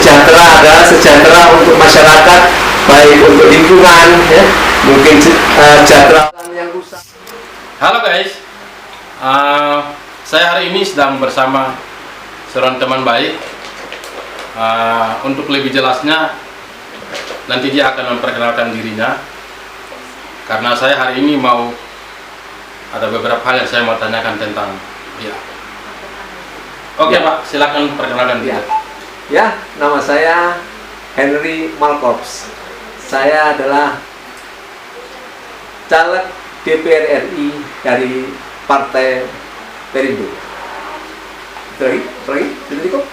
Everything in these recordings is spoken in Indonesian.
sejahtera adalah sejahtera untuk masyarakat, baik untuk lingkungan, ya, mungkin sejahtera yang rusak. Halo guys, saya hari ini sedang bersama seorang teman baik. Untuk lebih jelasnya, nanti dia akan memperkenalkan dirinya. Karena saya hari ini mau ada beberapa hal yang saya mau tanyakan tentang dia. Oke ya. Pak, silakan perkenalkan diri. Ya, nama saya Henry Malkorps. Saya adalah caleg DPR RI dari Partai Perindo. Lagi, cukup?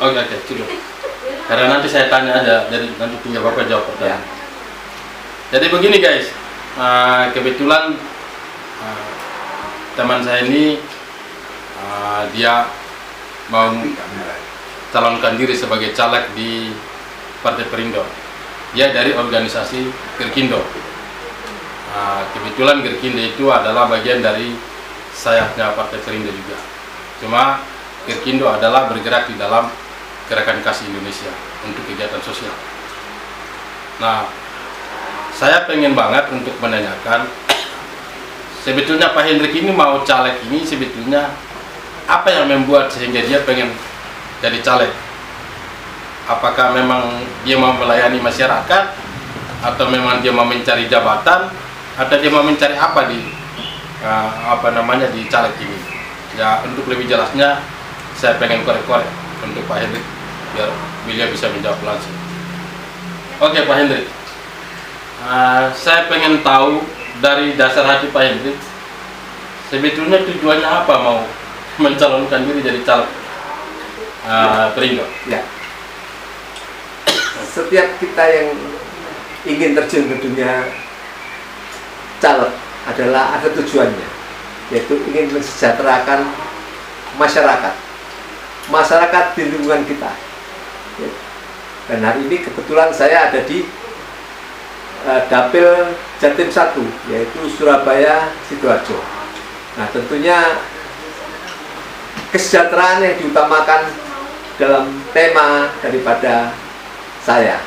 Oke, cukup. Karena nanti saya tanya aja, jadi nanti tinggal Bapak jawab pertanyaan. Ya. Jadi begini guys, kebetulan teman saya ini dia mau calonkan diri sebagai caleg di Partai Perindo. Dia dari organisasi Gerkindo. Kebetulan Gerkindo itu adalah bagian dari sayapnya Partai Perindo juga. Cuma Gerkindo adalah bergerak di dalam Gerakan Kasih Indonesia untuk kegiatan sosial. Nah, saya pengen banget untuk menanyakan, sebetulnya Pak Hendrik ini mau caleg ini sebetulnya apa yang membuat sehingga dia pengen jadi caleg? Apakah memang dia mau melayani masyarakat, atau memang dia mau mencari jabatan, atau dia mau mencari apa di di caleg ini? Ya, untuk lebih jelasnya saya pengen korek-korek untuk Pak Hendrik biar beliau bisa menjawab langsung. Oke Pak Hendrik, saya pengen tahu dari dasar hati Pak Hendrik, sebetulnya tujuannya apa mau mencalonkan diri jadi caleg Perindo? Ya. Setiap kita yang ingin terjun ke dunia caleg adalah ada tujuannya, yaitu ingin mensejahterakan masyarakat di lingkungan kita. Dan hari ini kebetulan saya ada di Dapil Jatim 1, yaitu Surabaya Sidoarjo. Nah, tentunya kesejahteraan yang diutamakan dalam tema daripada saya.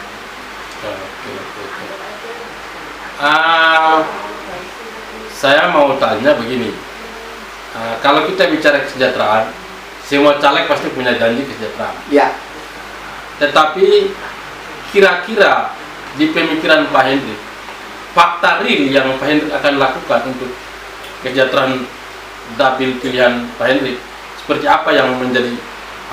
Saya mau tanya begini, kalau kita bicara kesejahteraan, semua caleg pasti punya janji kesejahteraan. Ya. Tetapi kira-kira di pemikiran Pak Hendrik, fakta real yang Pak Hendrik akan lakukan untuk kesejahteraan dapil pilihan Pak Hendrik, seperti apa yang menjadi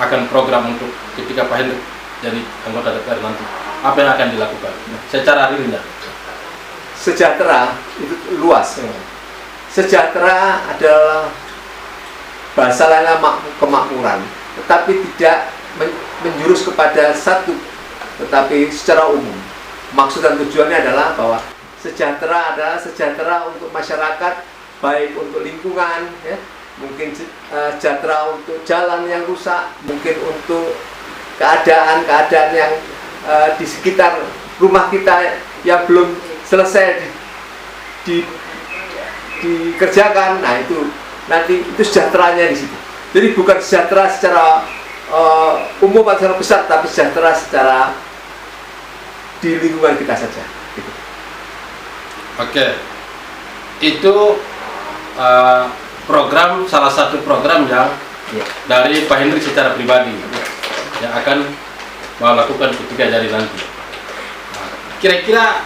akan program untuk ketika Pak Hendrik jadi anggota DPR nanti, apa yang akan dilakukan secara realnya? Sejahtera itu luas. Sejahtera adalah bahasa lainnya kemakmuran, tetapi tidak menjurus kepada satu, tetapi secara umum. Maksud dan tujuannya adalah bahwa sejahtera adalah sejahtera untuk masyarakat, baik untuk lingkungan, ya, mungkin sejahtera untuk jalan yang rusak, mungkin untuk keadaan yang di sekitar rumah kita yang belum selesai dikerjakan. Nah, itu nanti itu sejahteranya di situ. Jadi bukan sejahtera secara umum atau secara besar, tapi sejahtera secara di lingkungan kita saja. Gitu. Oke, itu program, salah satu program yang dari Pak Hendrik secara pribadi yang akan melakukan ketika jadi nanti. Kira-kira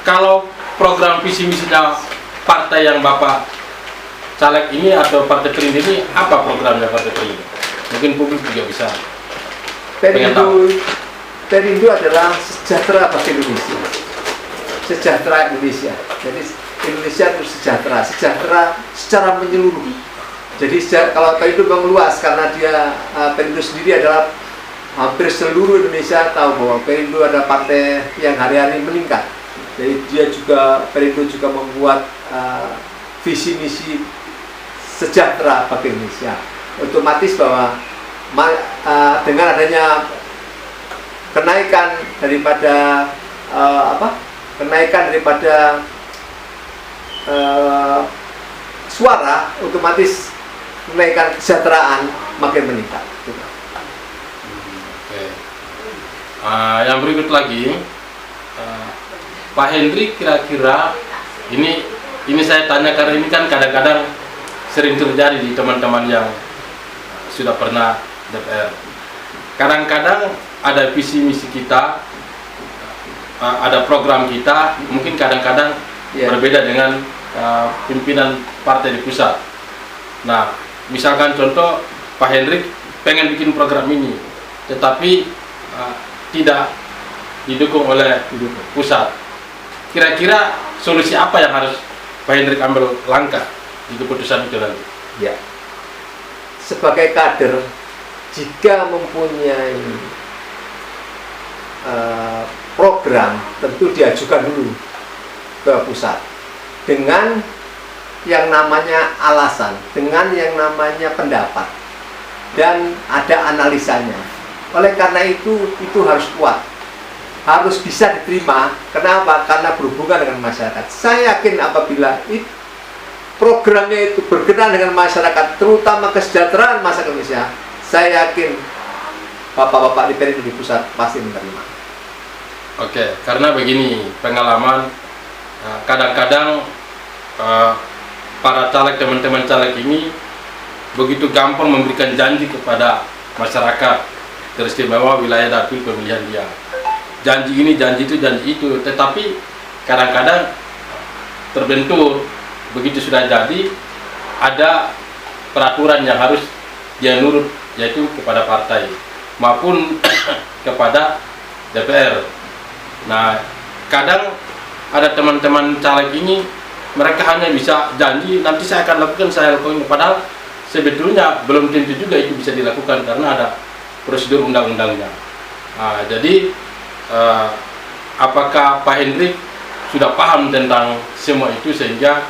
kalau program visi misinya partai yang Bapak caleg ini atau Partai Perindo ini, apa programnya Partai Perindo? Mungkin publik juga bisa pengen tahu. Perindo adalah sejahtera bagi Indonesia, sejahtera Indonesia. Jadi Indonesia itu sejahtera secara menyeluruh. Jadi kalau Perindo meluas, karena dia Perindo sendiri adalah hampir seluruh Indonesia tahu bahwa Perindo adalah partai yang hari-hari meningkat. Jadi Perindo juga membuat visi misi sejahtera bagi Indonesia. Otomatis bahwa dengan adanya kenaikan daripada suara, otomatis kenaikan kesejahteraan makin meningkat. Oke. Yang berikut lagi, Pak Hendrik, kira-kira ini saya tanya karena ini kan kadang-kadang sering terjadi di teman-teman yang sudah pernah DPR. Kadang-kadang ada visi misi kita, ada program kita, mungkin kadang-kadang berbeda dengan pimpinan partai di pusat. Nah, misalkan contoh Pak Hendrik pengen bikin program ini, tetapi tidak didukung oleh pusat. Kira-kira solusi apa yang harus Pak Hendrik ambil langkah di keputusan itu nanti? Ya, sebagai kader, jika mempunyai program, tentu diajukan dulu ke pusat dengan yang namanya alasan, dengan yang namanya pendapat, dan ada analisanya. Oleh karena itu harus kuat, harus bisa diterima. Kenapa? Karena berhubungan dengan masyarakat. Saya yakin apabila programnya itu berkenan dengan masyarakat, terutama kesejahteraan masyarakat Indonesia, saya yakin bapak-bapak di PNI di pusat pasti menerima. Oke, karena begini pengalaman, kadang-kadang para caleg, teman-teman caleg ini begitu gampang memberikan janji kepada masyarakat teristimewa wilayah dapil pemilihan dia. Janji ini, janji itu, tetapi kadang-kadang terbentur. Begitu sudah jadi, ada peraturan yang harus dia nurut, yaitu kepada partai maupun kepada DPR. Nah, kadang ada teman-teman caleg ini, mereka hanya bisa janji, nanti saya akan lakukan, padahal sebetulnya belum tentu juga itu bisa dilakukan karena ada prosedur undang-undangnya. Nah, jadi apakah Pak Hendrik sudah paham tentang semua itu sehingga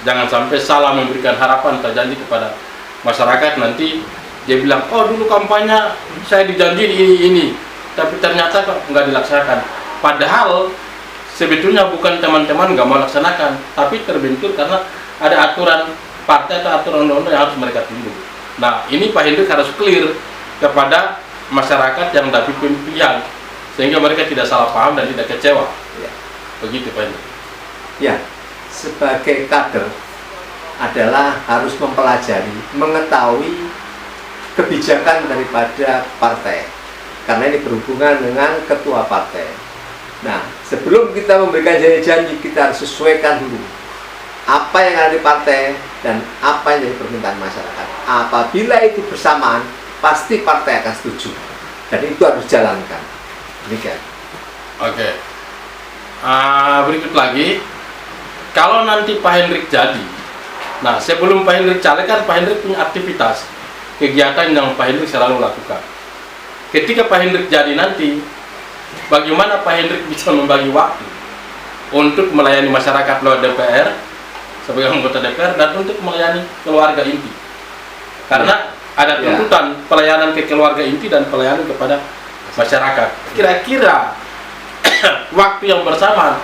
jangan sampai salah memberikan harapan atau janji kepada masyarakat, nanti dia bilang, oh dulu kampanye saya dijanji ini, tapi ternyata kok nggak dilaksanakan. Padahal sebetulnya bukan teman-teman nggak mau laksanakan, tapi terbentur karena ada aturan partai atau aturan undang-undang yang harus mereka tunduk. Nah, ini Pak Hendrik harus clear kepada masyarakat yang dapat pimpinan, sehingga mereka tidak salah paham dan tidak kecewa. Ya. Begitu Pak Hendrik. Ya, sebagai kader adalah harus mempelajari, mengetahui kebijakan daripada partai, karena ini berhubungan dengan ketua partai. Nah, sebelum kita memberikan janji-janji, kita harus sesuaikan dulu apa yang ada di partai dan apa yang jadi permintaan masyarakat. Apabila itu bersamaan, pasti partai akan setuju, dan itu harus dijalankan. Demikian. Oke. Berikut lagi, kalau nanti Pak Hendrik jadi, nah sebelum Pak Hendrik caleg kan Pak Hendrik punya aktivitas, kegiatan yang Pak Hendrik selalu lakukan. Ketika Pak Hendrik jadi nanti, bagaimana Pak Hendrik bisa membagi waktu untuk melayani masyarakat lewat DPR sebagai anggota DPR dan untuk melayani keluarga inti? Karena ada tuntutan pelayanan ke keluarga inti dan pelayanan kepada masyarakat. Kira-kira waktu yang bersamaan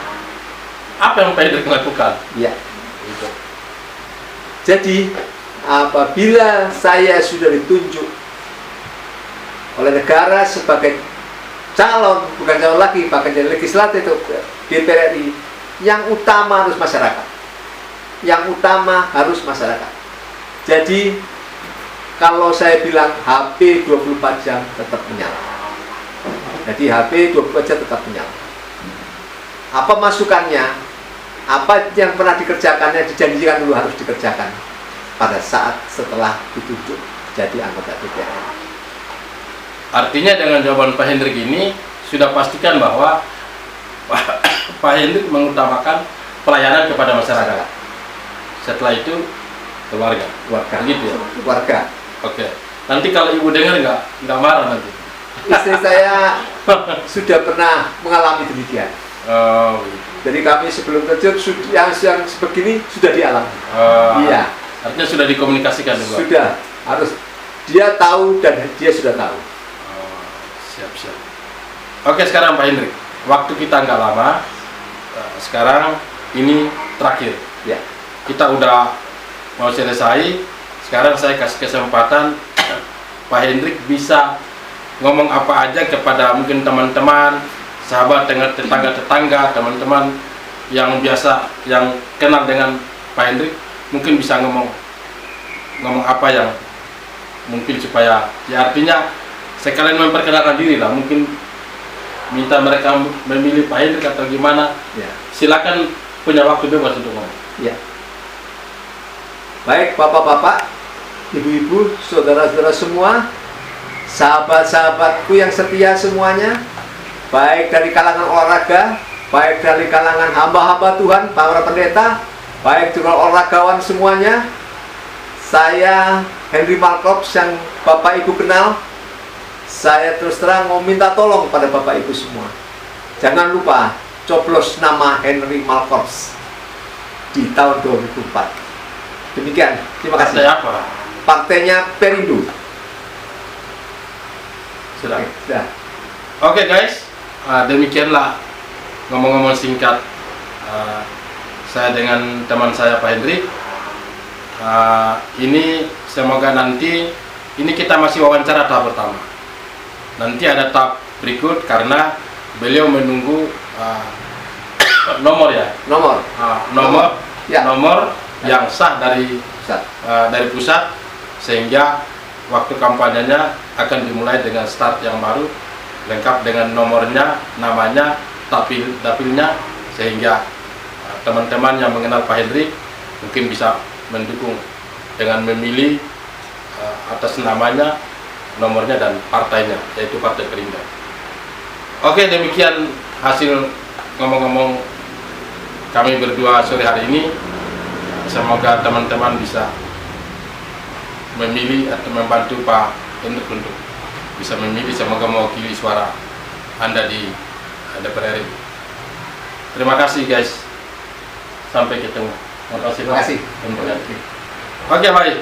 apa yang Pak Hendrik lakukan? Ya. Jadi apabila saya sudah ditunjuk oleh negara sebagai bukan calon lagi, bahkan jadi legislatif DPR RI, yang utama harus masyarakat. Yang utama harus masyarakat. Jadi kalau saya bilang HP 24 jam tetap menyala. Jadi HP 24 jam tetap menyala. Apa masukannya? Apa yang pernah dikerjakannya, dijanjikan dulu harus dikerjakan pada saat setelah ditunjuk jadi anggota DPR. Artinya dengan jawaban Pak Hendrik ini sudah pastikan bahwa Pak Hendrik mengutamakan pelayanan kepada masyarakat. Setelah itu keluarga. Begitu ya? Keluarga. Oke. Nanti kalau ibu dengar nggak marah nanti. Istri saya sudah pernah mengalami demikian. Oh, begitu. Jadi kami sebelum terjun yang sebegini sudah dialami. Iya. Artinya sudah dikomunikasikan dengan. Sudah, harus dia tahu dan dia sudah tahu. Siap. Oke, sekarang Pak Hendrik, waktu kita nggak lama. Sekarang ini terakhir. Ya. Kita udah mau selesai. Sekarang saya kasih kesempatan Pak Hendrik bisa ngomong apa aja kepada mungkin teman-teman, sahabat, tetangga-tetangga, teman-teman yang biasa, yang kenal dengan Pak Hendrik, mungkin bisa ngomong apa yang mungkin supaya, ya artinya sekalian memperkenalkan diri lah, mungkin minta mereka memilih Pak Hendrik atau gimana. Ya. Silakan, punya waktu bebas untuk ngomong. Ya. Baik bapak-bapak, ibu-ibu, saudara-saudara semua, sahabat-sahabatku yang setia semuanya, baik dari kalangan olahraga, baik dari kalangan hamba-hamba Tuhan, para pendeta, baik juga olahragawan semuanya. Saya Henry Malkorps yang Bapak Ibu kenal. Saya terus terang mau minta tolong pada Bapak Ibu semua, jangan lupa coblos nama Henry Malkorps di tahun 2004. Demikian, terima kasih. Partai apa? Partainya Perindo. Sudah. Sudah. Oke guys, demikianlah ngomong-ngomong singkat saya dengan teman saya Pak Hendrik. Ini semoga nanti, ini kita masih wawancara tahap pertama. Nanti ada tahap berikut karena beliau menunggu nomor ya. Nomor. Ya. Nomor yang sah dari pusat, sehingga waktu kampanyenya akan dimulai dengan start yang baru, lengkap dengan nomornya, namanya, dapilnya, sehingga teman-teman yang mengenal Pak Hendrik mungkin bisa mendukung dengan memilih atas namanya, nomornya, dan partainya, yaitu Partai Perindo. Oke, demikian hasil ngomong-ngomong kami berdua sore hari ini. Semoga teman-teman bisa memilih atau membantu Pak Hendrik untuk bisa memilih, semoga mewakili suara Anda di DPR RI. Terima kasih guys, sampai ketemu. Terima kasih. Terima kasih. Oke, baik.